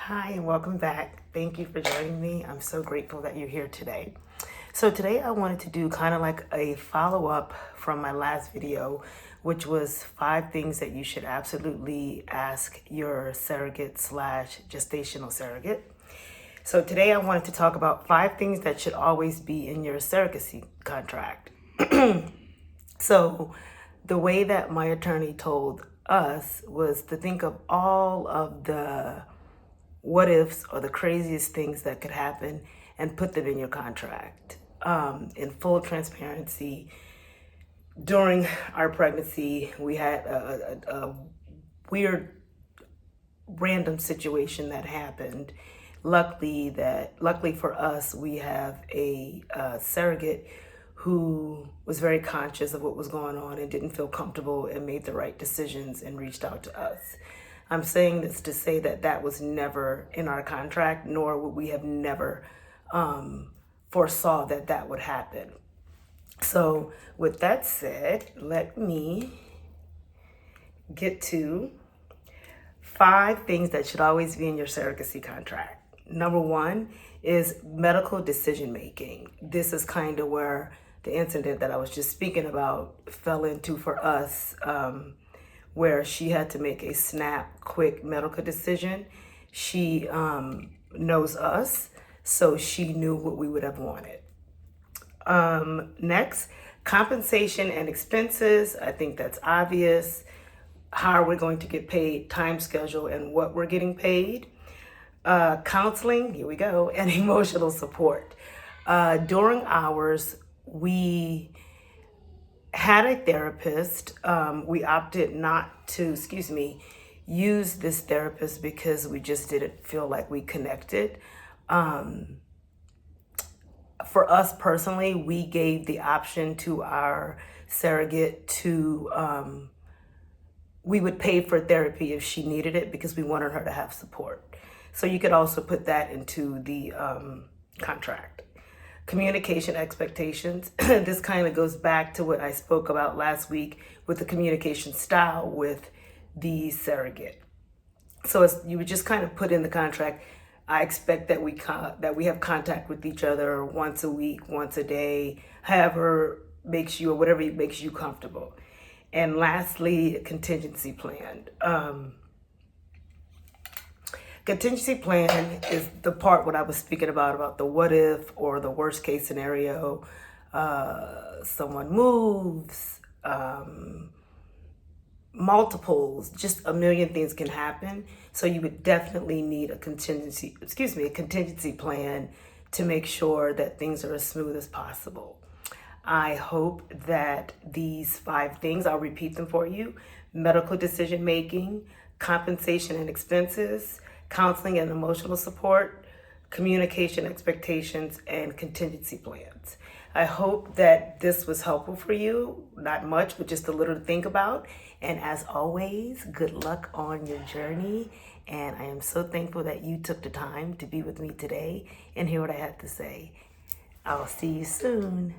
Hi, and welcome back. Thank you for joining me. I'm so grateful that you're here today. So today I wanted to do kind of like a follow-up from my last video, which was 5 things that you should absolutely ask your surrogate slash gestational surrogate. So today I wanted to talk about 5 things that should always be in your surrogacy contract. So the way that my attorney told us was to think of all of the what ifs or the craziest things that could happen and put them in your contract. In full transparency, during our pregnancy, we had a weird random situation that happened. Luckily for us, we have a surrogate who was very conscious of what was going on and didn't feel comfortable and made the right decisions and reached out to us. I'm saying this to say that that was never in our contract, nor would we have never foresaw that that would happen. So with that said, let me get to 5 things that should always be in your surrogacy contract. Number 1 is medical decision making. This is kind of where the incident that I was just speaking about fell into for us, where she had to make a snap, quick medical decision. She knows us, so she knew what we would have wanted. Next, compensation and expenses. I think that's obvious. How we're going to get paid, time schedule, and what we're getting paid. Counseling, here we go, and emotional support. During ours, we had a therapist. We opted not to, use this therapist because we just didn't feel like we connected. For us personally, we gave the option to our surrogate to, we would pay for therapy if she needed it because we wanted her to have support. So you could also put that into the contract. Communication expectations. This kind of goes back to what I spoke about last week with the communication style with the surrogate. So you would just kind of put in the contract, I expect that we have contact with each other once a week, once a day, however makes you, or whatever makes you comfortable. And lastly, a contingency plan. Contingency plan is the part what I was speaking about the what if or the worst case scenario. Someone moves, multiples, just a million things can happen. So you would definitely need a contingency plan to make sure that things are as smooth as possible. I hope that these 5 things, I'll repeat them for you: medical decision making, compensation and expenses, counseling and emotional support, communication expectations, and contingency plans. I hope that this was helpful for you. Not much, but just a little to think about. And as always, good luck on your journey. And I am so thankful that you took the time to be with me today and hear what I had to say. I'll see you soon.